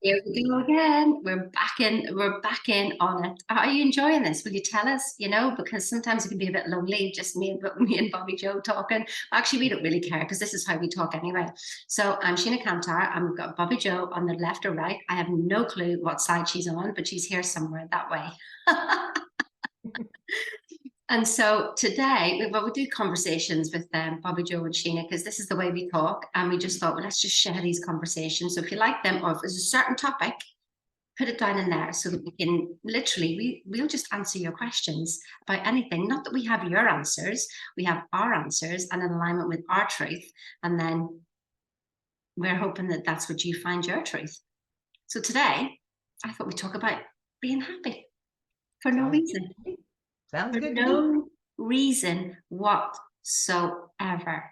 Here we go again. We're back in on it. Are you enjoying this? Will you tell us, because sometimes it can be a bit lonely, just me and Bobby Joe talking. Actually, we don't really care because this is how we talk anyway. So I'm Sheena Kantar, and we've got Bobby Joe on the left or right. I have no clue what side she's on, but she's here somewhere that way. And so today, we do conversations with Bobby Joe and Sheena because this is the way we talk. And we just thought, well, let's just share these conversations. So if you like them, or if there's a certain topic, put it down in there so that we can literally, we'll just answer your questions about anything. Not that we have your answers, we have our answers and in alignment with our truth. And then we're hoping that that's what you find your truth. So today, I thought we'd talk about being happy for no Sounds good reason. to me. Sounds For good to me. no reason whatsoever.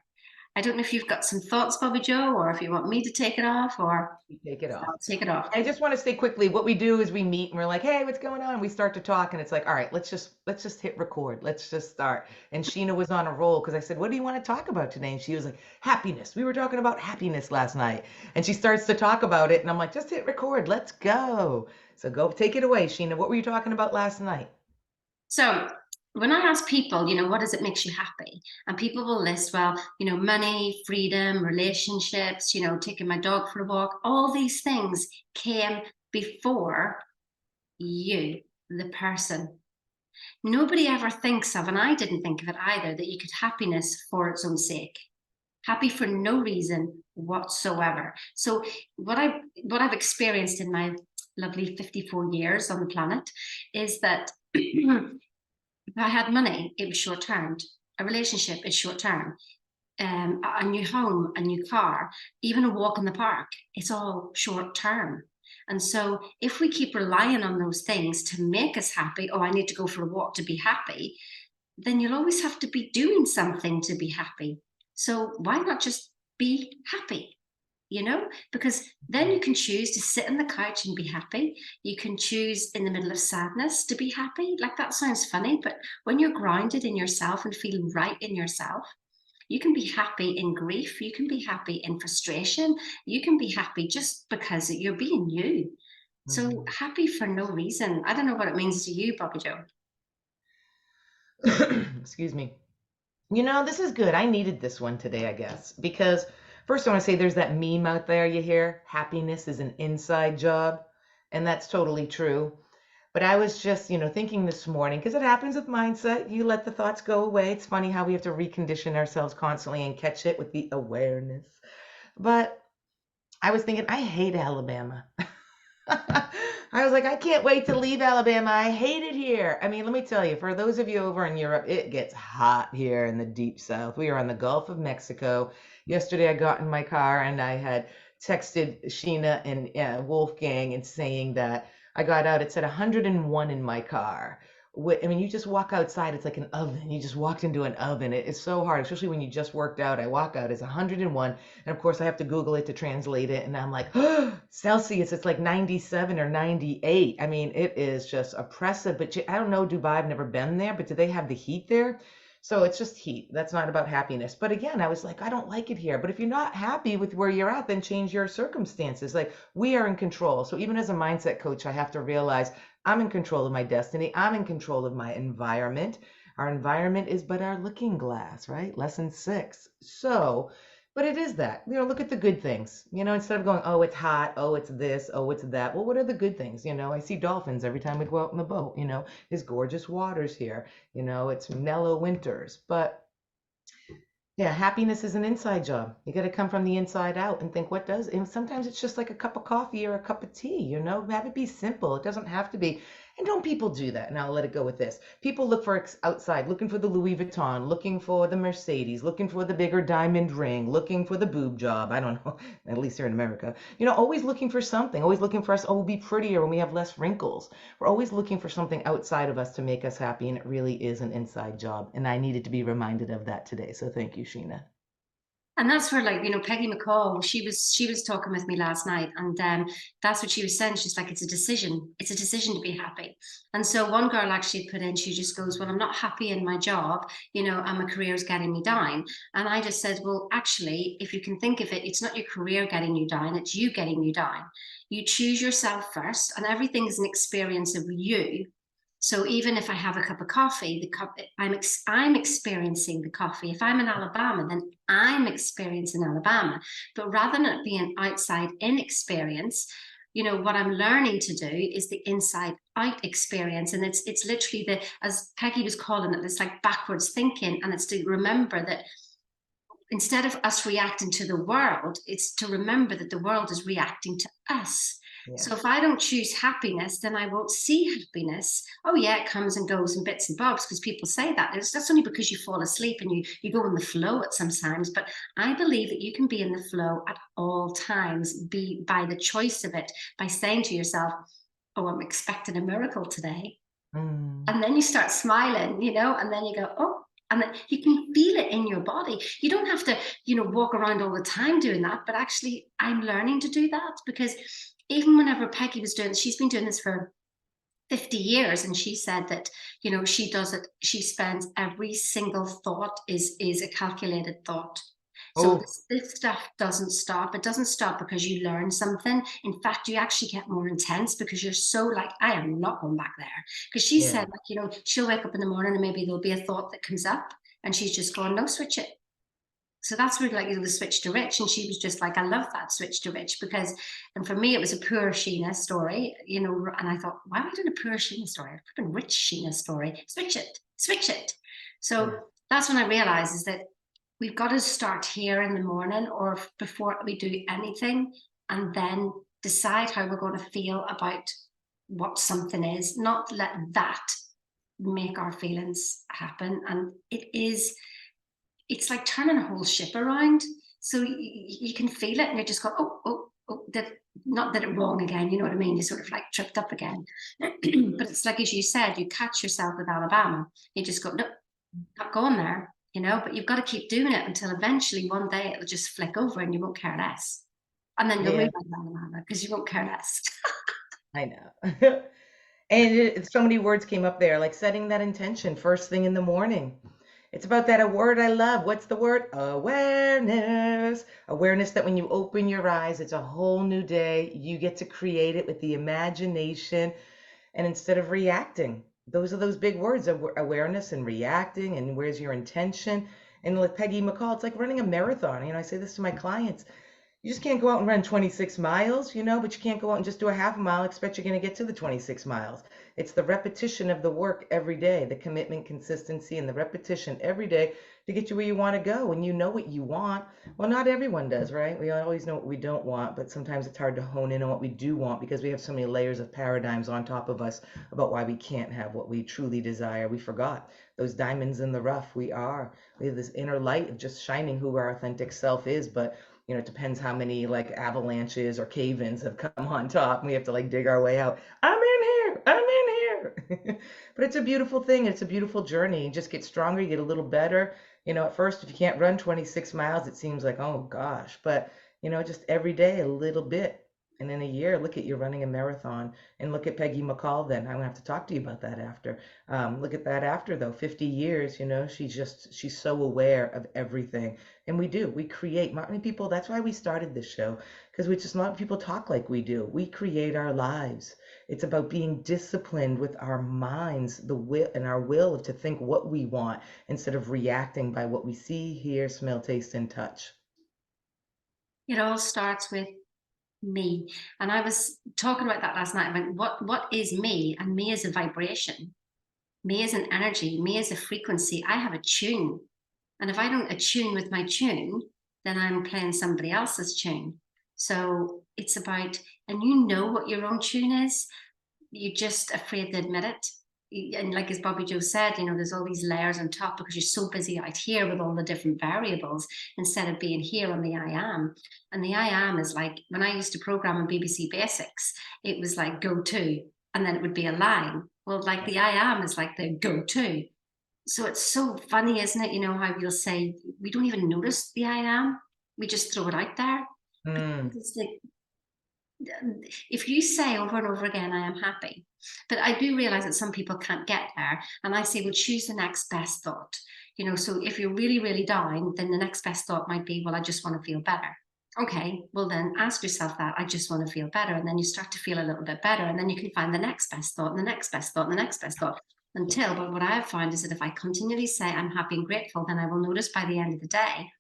I don't know if you've got some thoughts, Bobby Joe, or if you want me to take it off, or You take it off. I'll take it off. I just want to say quickly, what we do is we meet and we're like, hey, what's going on? We start to talk and it's like, all right, let's just hit record. Let's just start. And Sheena was on a roll because I said, what do you want to talk about today? And she was like, happiness. We were talking about happiness last night. And she starts to talk about it and I'm like, just hit record. Let's go. So go take it away, Sheena. What were you talking about last night? So when I ask people, what does it makes you happy? And people will list, well, money, freedom, relationships, taking my dog for a walk, all these things came before you, the person. Nobody ever thinks of, and I didn't think of it either, that you could happiness for its own sake. Happy for no reason whatsoever. So what I've experienced in my lovely 54 years on the planet is that if I had money, it was short term. A relationship is short term. A new home, a new car, even a walk in the park, it's all short term. And so if we keep relying on those things to make us happy, oh, I need to go for a walk to be happy, then you'll always have to be doing something to be happy. So why not just be happy? Because then you can choose to sit on the couch and be happy. You can choose in the middle of sadness to be happy. Like that sounds funny, but when you're grounded in yourself and feeling right in yourself, you can be happy in grief. You can be happy in frustration. You can be happy just because you're being you. So Mhm. happy for no reason. I don't know what it means to you, Bobby Joe. Excuse me. This is good. I needed this one today, I guess, because first I want to say there's that meme out there you hear, happiness is an inside job, and that's totally true. But I was just, thinking this morning, because it happens with mindset, you let the thoughts go away. It's funny how we have to recondition ourselves constantly and catch it with the awareness. But I was thinking, I hate Alabama. I was like, I can't wait to leave Alabama. I hate it here. I mean, let me tell you, for those of you over in Europe, it gets hot here in the deep south. We are on the Gulf of Mexico. Yesterday, I got in my car and I had texted Sheena and Wolfgang and saying that I got out. It said 101 in my car. I mean, you just walk outside, it's like an oven. You just walked into an oven. It's so hard, especially when you just worked out. I walk out, it's 101. And of course, I have to Google it to translate it. And I'm like, oh, Celsius, it's like 97 or 98. I mean, it is just oppressive. But I don't know, Dubai, I've never been there, but do they have the heat there? So it's just heat. That's not about happiness. But again, I was like, I don't like it here. But if you're not happy with where you're at, then change your circumstances. Like we are in control. So even as a mindset coach, I have to realize I'm in control of my destiny. I'm in control of my environment. Our environment is but our looking glass, right? Lesson 6. So, but it is that. Look at the good things. Instead of going, oh, it's hot, oh, it's this, oh, it's that. Well, what are the good things? I see dolphins every time we go out in the boat. There's gorgeous waters here. It's mellow winters. But yeah, happiness is an inside job. You got to come from the inside out and think what does. And sometimes it's just like a cup of coffee or a cup of tea, have it be simple. It doesn't have to be. And don't people do that? And I'll let it go with this. People look for outside, looking for the Louis Vuitton, looking for the Mercedes, looking for the bigger diamond ring, looking for the boob job. I don't know, at least here in America. Always looking for something, always looking for us. Oh, we'll be prettier when we have less wrinkles. We're always looking for something outside of us to make us happy, and it really is an inside job. And I needed to be reminded of that today. So thank you, Sheena. And that's where, like, Peggy McCall, she was talking with me last night, and that's what she was saying. She's like, it's a decision. It's a decision to be happy. And so one girl actually put in, she just goes, well, I'm not happy in my job, and my career is getting me down. And I just said, well, actually, if you can think of it, it's not your career getting you down, it's you getting you down. You choose yourself first, and everything's an experience of you. So even if I have a cup of coffee, I'm experiencing the coffee. If I'm in Alabama, then I'm experiencing Alabama. But rather than it being outside in experience, what I'm learning to do is the inside out experience. And it's literally as Peggy was calling it, it's like backwards thinking. And it's to remember that instead of us reacting to the world, it's to remember that the world is reacting to us. Yeah. So if I don't choose happiness, then I won't see happiness. Oh yeah, it comes and goes in bits and bobs, because people say that. That's only because you fall asleep and you go in the flow at sometimes. But I believe that you can be in the flow at all times, be by the choice of it, by saying to yourself, oh, I'm expecting a miracle today. Mm. And then you start smiling, and then you go, oh, and then you can feel it in your body. You don't have to, walk around all the time doing that. But actually, I'm learning to do that, because even whenever Peggy was doing, she's been doing this for 50 years, and she said that, she does it, she spends every single thought is a calculated thought. So Oh, this stuff doesn't stop. It doesn't stop because you learn something. In fact, you actually get more intense, because you're so like, I am not going back there. Because she yeah. said, like, she'll wake up in the morning and maybe there'll be a thought that comes up, and she's just going, no, switch it. So that's where, like, the switch to rich. And she was just like, I love that switch to rich, because, and for me, it was a poor Sheena story, and I thought, why am I doing a poor Sheena story? I've been rich Sheena story. Switch it, switch it. So Yeah. that's when I realized is that we've got to start here in the morning, or before we do anything, and then decide how we're going to feel about what something is, not let that make our feelings happen. And it's like turning a whole ship around. So you can feel it, and you just go, oh, oh, oh, that, not that it wrong again. You know what I mean? You sort of like tripped up again. But it's like, as you said, you catch yourself with Alabama. You just go, no, not going there, but you've got to keep doing it until eventually one day it'll just flick over and you won't care less. And then you'll Yeah, move on to Alabama because you won't care less. I know. And so many words came up there, like setting that intention first thing in the morning. It's about that a word I love. What's the word? Awareness. Awareness that when you open your eyes, it's a whole new day. You get to create it with the imagination, and instead of reacting. Those are those big words of awareness and reacting, and where's your intention. And like Peggy McCall, it's like running a marathon. I say this to my clients. You just can't go out and run 26 miles, but you can't go out and just do a half a mile, expect you're going to get to the 26 miles. It's the repetition of the work every day, the commitment, consistency, and the repetition every day to get you where you want to go. And you know what you want. Well, not everyone does, right? We always know what we don't want, but sometimes it's hard to hone in on what we do want, because we have so many layers of paradigms on top of us about why we can't have what we truly desire. We forgot those diamonds in the rough. We have this inner light of just shining who our authentic self is, but it depends how many like avalanches or cave-ins have come on top, and we have to like dig our way out. I'm in here. I'm in here. But it's a beautiful thing. It's a beautiful journey. You just get stronger, you get a little better. At first, if you can't run 26 miles, it seems like, oh gosh, but just every day a little bit. And in a year, look at you running a marathon. And look at Peggy McCall then. I'm gonna have to talk to you about that after. Look at that after though, 50 years, she's so aware of everything. And we create. Not many people, that's why we started this show, because we just not people talk like we do. We create our lives. It's about being disciplined with our minds, the will and our will to think what we want instead of reacting by what we see, hear, smell, taste, and touch. It all starts with me. And I was talking about that last night. I went, what is me? And me is a vibration. Me is an energy. Me is a frequency. I have a tune. And if I don't attune with my tune, then I'm playing somebody else's tune. So it's about, and what your own tune is. You're just afraid to admit it. And like as Bobbi Jo said, there's all these layers on top because you're so busy out here with all the different variables instead of being here on the I am. And the I am is like when I used to program on BBC Basics, it was like go to, and then it would be a line. Well, like the I am is like the go to. So it's so funny, isn't it? How we'll say we don't even notice the I am. We just throw it out there. But Mm, it's like, if you say over and over again, I am happy, but I do realize that some people can't get there. And I say, well, choose the next best thought. So if you're really, really down, then the next best thought might be, well, I just want to feel better. Okay, well, then ask yourself that, I just want to feel better. And then you start to feel a little bit better. And then you can find the next best thought, and the next best thought, and the next best thought until, but what I have found is that if I continually say I'm happy and grateful, then I will notice by the end of the day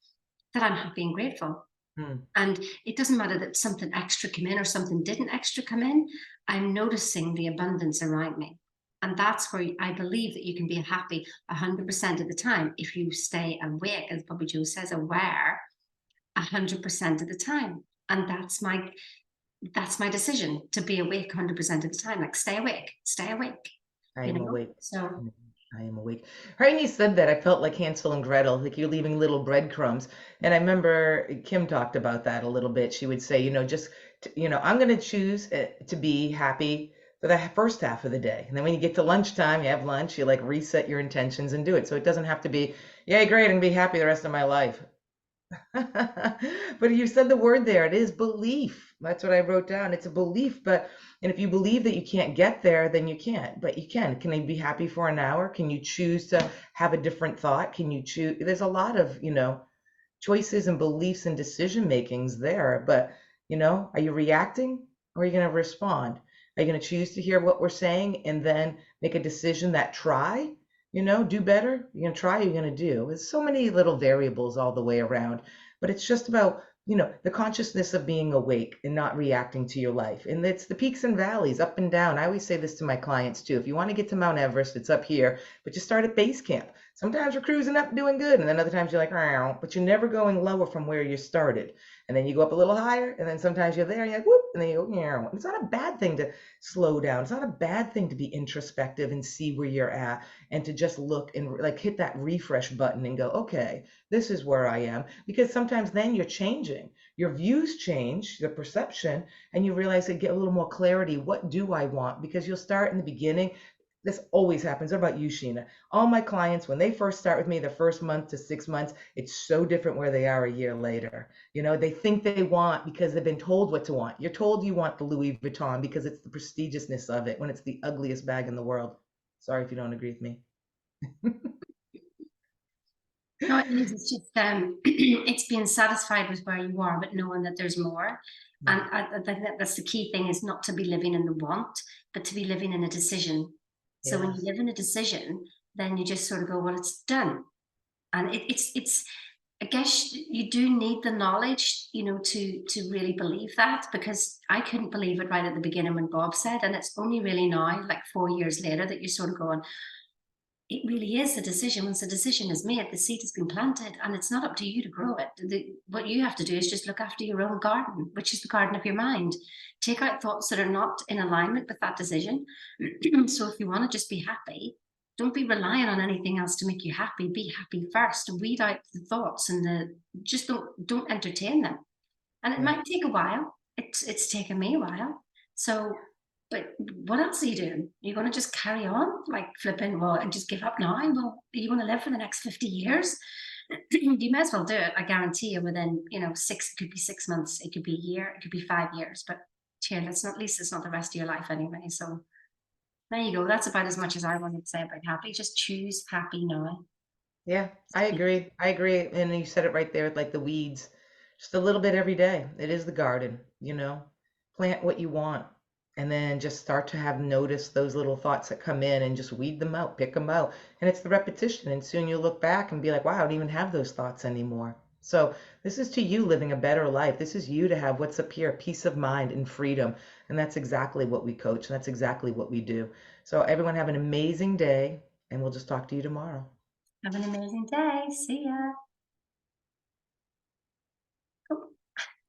that I'm happy and grateful. mm. And it doesn't matter that something extra came in or something didn't extra come in. I'm noticing the abundance around me. And that's where I believe that you can be happy 100% of the time if you stay awake, as Bobbi Jo says, aware 100% of the time. And that's my decision, to be awake 100% of the time. Like, stay awake, stay awake, I you am know? awake. So Mm, I am awake. Right when you said that, I felt like Hansel and Gretel, like you're leaving little breadcrumbs. And I remember Kim talked about that a little bit. She would say, I'm going to choose to be happy for the first half of the day. And then when you get to lunchtime, you have lunch, you like reset your intentions and do it. So it doesn't have to be, yeah, great, I'm going to be happy the rest of my life. But you said the word there. It is belief. That's what I wrote down. It's a belief, and if you believe that you can't get there, then you can't. But you can. Can I be happy for an hour? Can you choose to have a different thought? Can you choose? There's a lot of, choices and beliefs and decision makings there. But, are you reacting or are you going to respond? Are you going to choose to hear what we're saying and then make a decision that do better? You're going to try, you're going to do. There's so many little variables all the way around, but it's just about, the consciousness of being awake and not reacting to your life. And it's the peaks and valleys, up and down. I always say this to my clients too. If you want to get to Mount Everest, it's up here, but you start at base camp. Sometimes you're cruising up doing good, and then other times you're like, "Meow," but you're never going lower from where you started. And then you go up a little higher, and then sometimes you're there, and you're like, whoop, and then you go, "Meow." It's not a bad thing to slow down. It's not a bad thing to be introspective and see where you're at and to just look and like hit that refresh button and go, okay, this is where I am. Because sometimes then you're changing. Your views change, the perception, and you realize that get a little more clarity. What do I want? Because you'll start in the beginning. This always happens. What about you, Sheena? All my clients, when they first start with me, the first month to 6 months, it's so different where they are a year later. They think they want because they've been told what to want. You're told you want the Louis Vuitton because it's the prestigiousness of it when it's the ugliest bag in the world. Sorry if you don't agree with me. no, it is. It's just it's being satisfied with where you are, but knowing that there's more. And Mm. I think that that's the key thing, is not to be living in the want, but to be living in a decision. So when you Yes. live in a decision, then you just sort of go, well, it's done. And it's. I guess you do need the knowledge, to really believe that, because I couldn't believe it right at the beginning when Bob said, and it's only really now, like 4 years later, that you're sort of going, it really is a decision. Once the decision is made, the seed has been planted, and it's not up to you to grow it. What you have to do is just look after your own garden, which is the garden of your mind. Take out thoughts that are not in alignment with that decision. So if you want to just be happy, don't be relying on anything else to make you happy. Be happy first. Weed out the thoughts and just don't entertain them. And it Yeah. might take a while. It's taken me a while. So, but what else are you doing? Are you going to just carry on like flipping, well, and just give up now? Well, are you going to live for the next 50 years? You may as well do it. I guarantee you within, it could be 6 months, it could be a year, it could be 5 years, but here, let's not, at least it's not the rest of your life anyway. So there you go. That's about as much as I wanted to say about happy. Just choose happy now. Yeah, I agree. I agree. And you said it right there with like the weeds. Just a little bit every day. It is the garden. Plant what you want and then just start to have notice those little thoughts that come in and just weed them out, pick them out. And it's the repetition. And soon you'll look back and be like, wow, I don't even have those thoughts anymore. So this is to you living a better life. This is you to have what's up here, peace of mind and freedom. And that's exactly what we coach. That's exactly what we do. So everyone have an amazing day and we'll just talk to you tomorrow. Have an amazing day. See ya.